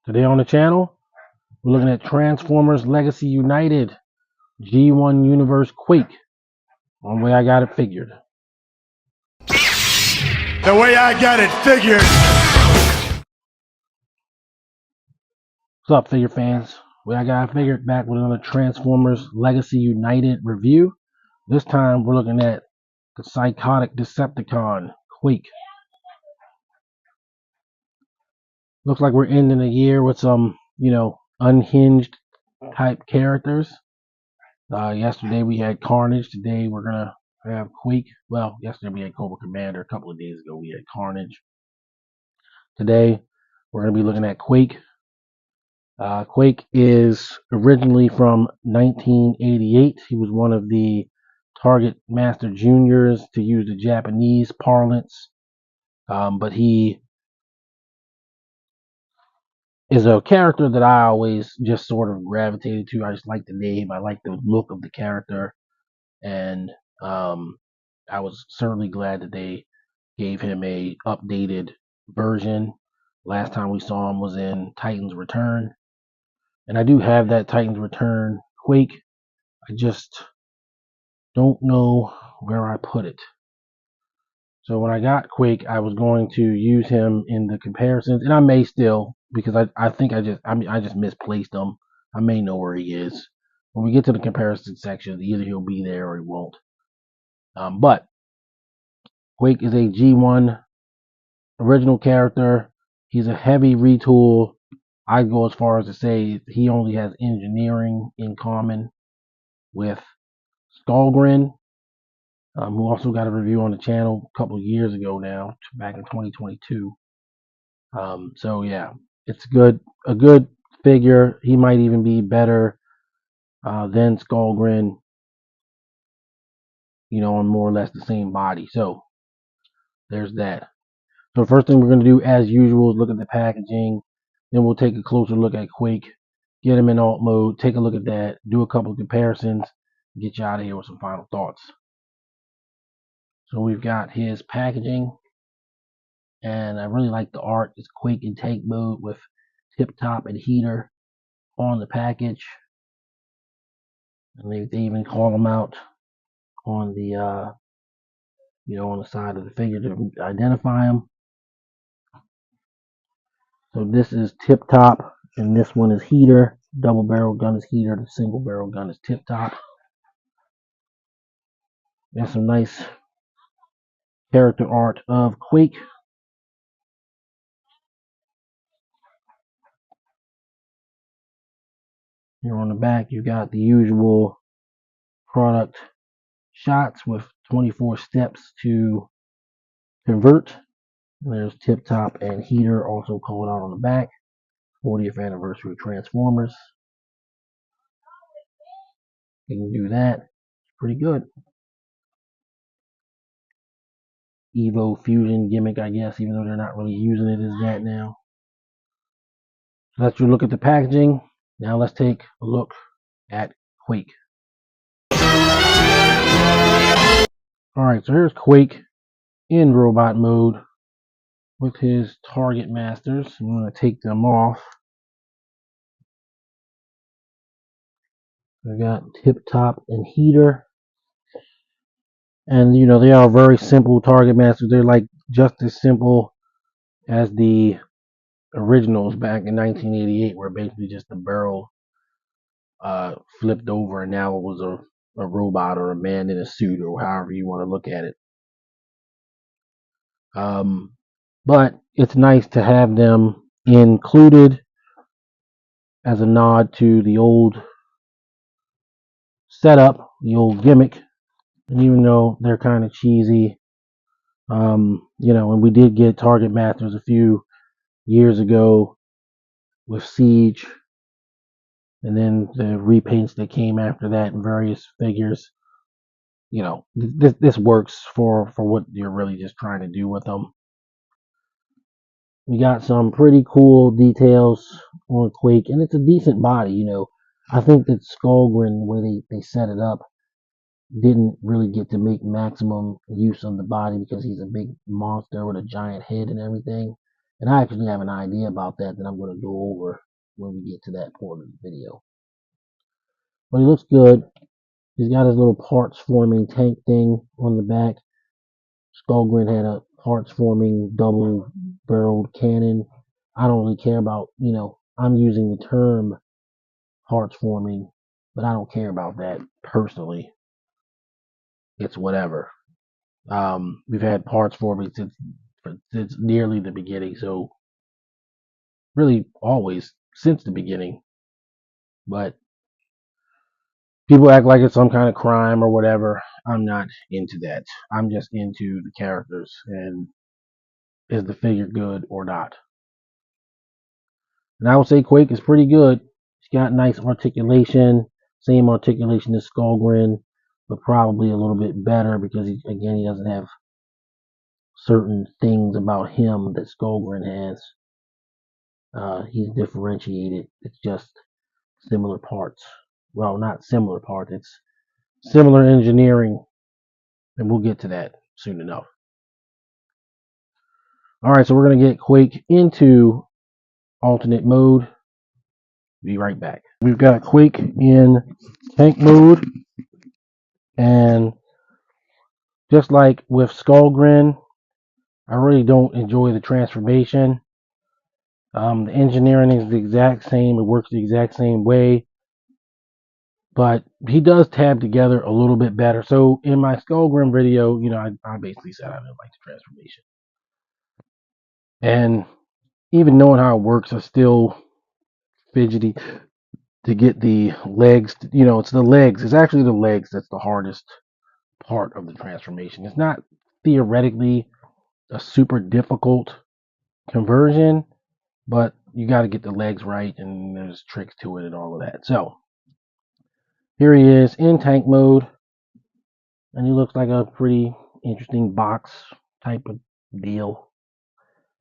Today on the channel, we're looking at Transformers Legacy United G1 Universe Quake. One way I got it figured. The way I got it figured. What's up, figure fans? Way I got it figured, back with another Transformers Legacy United review. This time we're looking at the psychotic Decepticon Quake. Looks like we're ending the year with some, unhinged type characters. Yesterday we had Carnage. Today we're gonna have Quake. Well, yesterday we had Cobra Commander. A couple of days ago we had Carnage. Today we're gonna be looking at Quake. Quake is originally from 1988. He was one of the Target Master Juniors, to use the Japanese parlance. But he is a character that I always just sort of gravitated to. I just like the name. I like the look of the character. And I was certainly glad that they gave him a updated version. Last time we saw him was in Titans Return. And I do have that Titans Return Quake. I just don't know where I put it. So when I got Quake, I was going to use him in the comparisons, and I may still, because I think I just misplaced him. I may know where he is. When we get to the comparison section, either he'll be there or he won't. But Quake is a G1 original character. He's a heavy retool. I'd go as far as to say he only has engineering in common with Skullgrin, who also got a review on the channel a couple of years ago now, back in 2022. So yeah, it's a good figure. He might even be better than Skullgrin, on more or less the same body. So there's that. So the first thing we're going to do, as usual, is look at the packaging. Then we'll take a closer look at Quake, get him in alt mode, take a look at that, do a couple of comparisons, get you out of here with some final thoughts. So we've got his packaging, and I really like the art. It's Quake in tank mode with tip top and heater on the package. And they even call them out on the on the side of the figure to identify them. So this is tip top, and this one is heater. Double barrel gun is heater. The single barrel gun is tip top. Got some nice character art of Quake. Here on the back, you got the usual product shots with 24 steps to convert. And there's tip top and heater also called out on the back. 40th anniversary Transformers. You can do that. It's pretty good. Evo Fusion gimmick, I guess, even though they're not really using it as that now. So that's your look at the packaging. Now let's take a look at Quake. Alright, so here's Quake in robot mode with his target masters. I'm going to take them off. I got tip top and heater. And they are very simple target masters. They're like just as simple as the originals back in 1988, where basically just the barrel flipped over and now it was a robot or a man in a suit, or however you want to look at it. But it's nice to have them included as a nod to the old setup, the old gimmick. And even though they're kind of cheesy, and we did get Target Masters a few years ago with Siege, and then the repaints that came after that in various figures. This works for what you're really just trying to do with them. We got some pretty cool details on Quake, and it's a decent body. I think that Skullgrin, the way they set it up, didn't really get to make maximum use of the body because he's a big monster with a giant head and everything. And I actually have an idea about that I'm going to go over when we get to that point of the video. But he looks good. He's got his little parts forming tank thing on the back. Skullgrin had a parts forming double barreled cannon. I don't really care about, I'm using the term parts forming, but I don't care about that personally. It's whatever. We've had parts forming since nearly the beginning, so really always since the beginning. But people act like it's some kind of crime or whatever. I'm not into that. I'm just into the characters and is the figure good or not. And I would say Quake is pretty good. He's got nice articulation, same articulation as Skullgrin, but probably a little bit better because he doesn't have certain things about him that Skullgrin has. He's differentiated. It's just similar parts. Well, not similar parts. It's similar engineering, and we'll get to that soon enough. All right, so we're going to get Quake into alternate mode. Be right back. We've got Quake in tank mode, and just like with Skullgrin, I really don't enjoy the transformation. The engineering is the exact same. It works the exact same way, but he does tab together a little bit better. So in my Skullgrin video, I basically said I didn't like the transformation. And even knowing how it works, I still fidgety to get the legs. It's the legs. It's actually the legs that's the hardest part of the transformation. It's not theoretically a super difficult conversion, but you got to get the legs right, and there's tricks to it and all of that. So here he is in tank mode, and he looks like a pretty interesting box type of deal.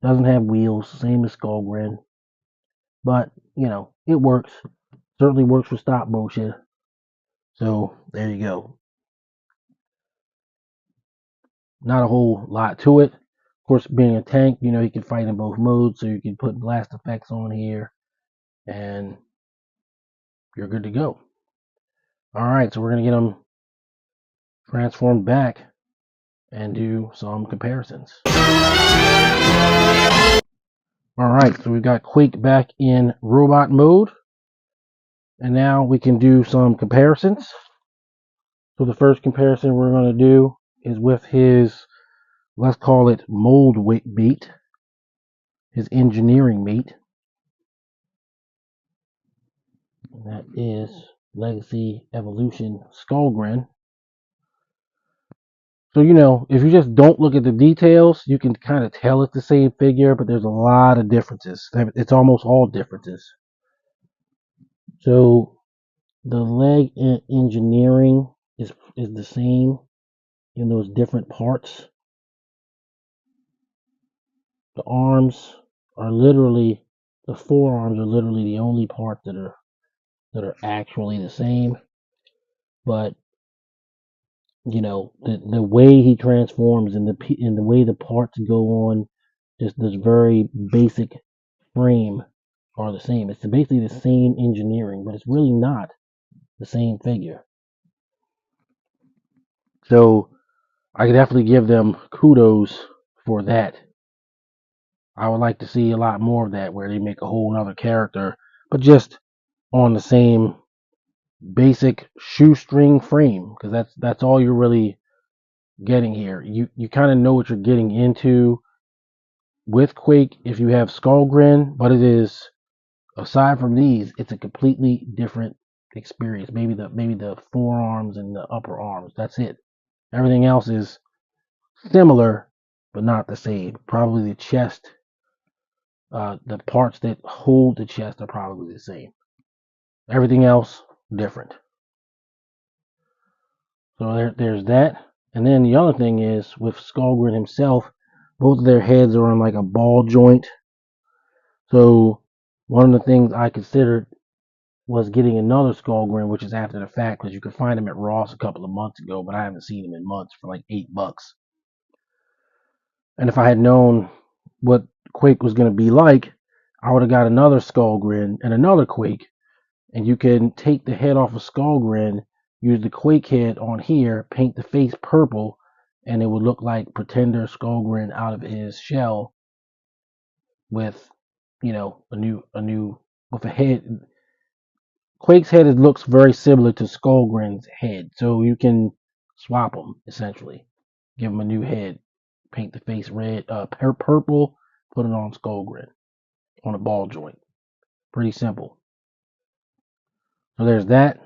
Doesn't have wheels, same as Skullgrin, but it works. Certainly works for stop motion. So there you go. Not a whole lot to it. Of course, being a tank, you can fight in both modes, so you can put blast effects on here, and you're good to go. All right, so we're going to get them transformed back and do some comparisons. All right, so we've got Quake back in robot mode, and now we can do some comparisons. So the first comparison we're going to do is with his, let's call it mold mate, his engineering mate. And that is Legacy Evolution Skullgrin. So, if you just don't look at the details, you can kind of tell it's the same figure, but there's a lot of differences. It's almost all differences. So the leg engineering is the same in those different parts. The arms are literally, the forearms are literally the only part that are actually the same. But the way he transforms and the way the parts go on, just this very basic frame are the same. It's basically the same engineering, but it's really not the same figure. So I could definitely give them kudos for that. I would like to see a lot more of that, where they make a whole other character, but just on the same basic shoestring frame, because that's all you're really getting here. You kind of know what you're getting into with Quake if you have Skullgrin, but it is, aside from these, it's a completely different experience. Maybe the forearms and the upper arms. That's it. Everything else is similar, but not the same. Probably the chest, the parts that hold the chest are probably the same. Everything else different. So there's that. And then the other thing is with Skullgrin himself, both of their heads are on like a ball joint. So one of the things I considered was getting another Skullgrin, which is after the fact, because you could find him at Ross a couple of months ago, but I haven't seen him in months, for like $8. And if I had known what Quake was going to be like, I would have got another Skullgrin and another Quake. And you can take the head off of Skullgrin, use the Quake head on here, paint the face purple, and it would look like Pretender Skullgrin out of his shell with, a new with a head. Quake's head looks very similar to Skullgrin's head, so you can swap them essentially. Give him a new head, paint the face red, purple, put it on Skullgrin on a ball joint. Pretty simple. So there's that.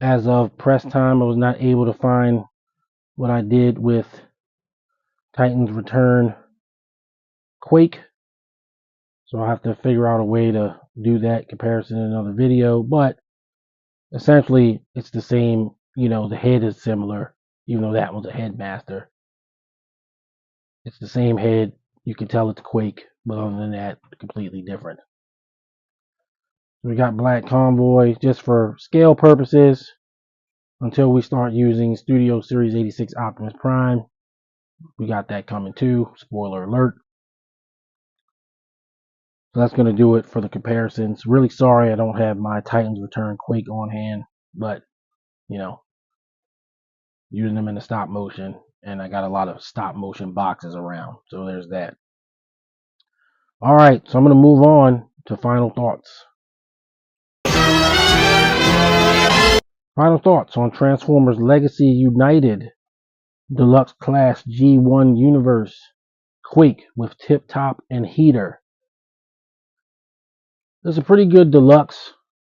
As of press time, I was not able to find what I did with Titans Return Quake, so I'll have to figure out a way to do that comparison in another video. But essentially, it's the same. The head is similar, even though that one's a headmaster. It's the same head. You can tell it's Quake, but other than that, completely different. We got Black Convoy just for scale purposes until we start using Studio Series 86 Optimus Prime. We got that coming too. Spoiler alert. So that's going to do it for the comparisons. Really sorry I don't have my Titans Return Quake on hand, but, using them in the stop motion, and I got a lot of stop motion boxes around. So there's that. All right, so I'm going to move on to final thoughts. Final thoughts on Transformers Legacy United Deluxe Class G1 Universe Quake with Tip Top and Heater. It's a pretty good deluxe.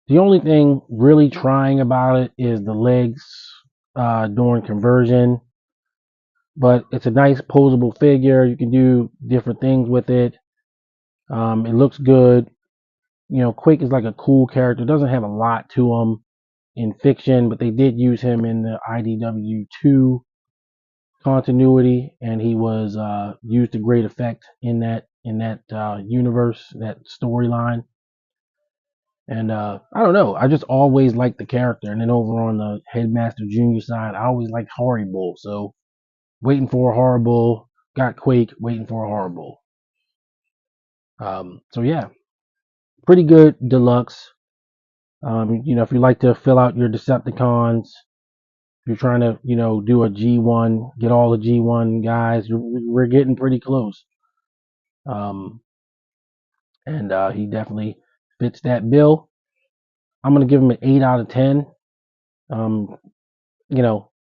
The only thing really trying about it is the legs during conversion. But it's a nice posable figure. You can do different things with it. It looks good. Quake is like a cool character. Doesn't have a lot to him in fiction, but they did use him in the IDW2 continuity, and he was used to great effect in that universe, that storyline. And I don't know, I just always liked the character. And then over on the Headmaster Junior side, I always liked Horrible. So waiting for a Horrible, got Quake, waiting for a Horrible. So yeah, pretty good deluxe. If you like to fill out your Decepticons, if you're trying to, do a G1, get all the G1 guys, we're getting pretty close. And he definitely fits that bill. I'm going to give him an 8 out of 10.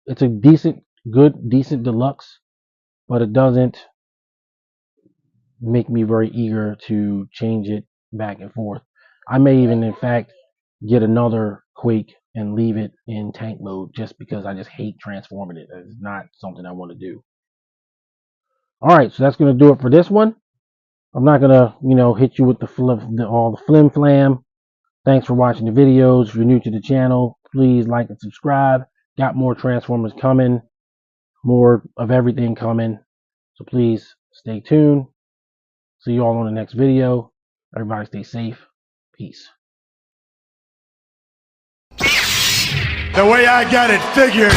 It's a decent deluxe, but it doesn't make me very eager to change it back and forth. I may even, in fact, get another Quake and leave it in tank mode just because I just hate transforming it. It's not something I want to do. All right, so that's going to do it for this one. I'm not going to, hit you with all the flim flam. Thanks for watching the videos. If you're new to the channel, please like and subscribe. Got more Transformers coming, more of everything coming. So please stay tuned. See you all on the next video. Everybody stay safe. Peace. The way I got it figured.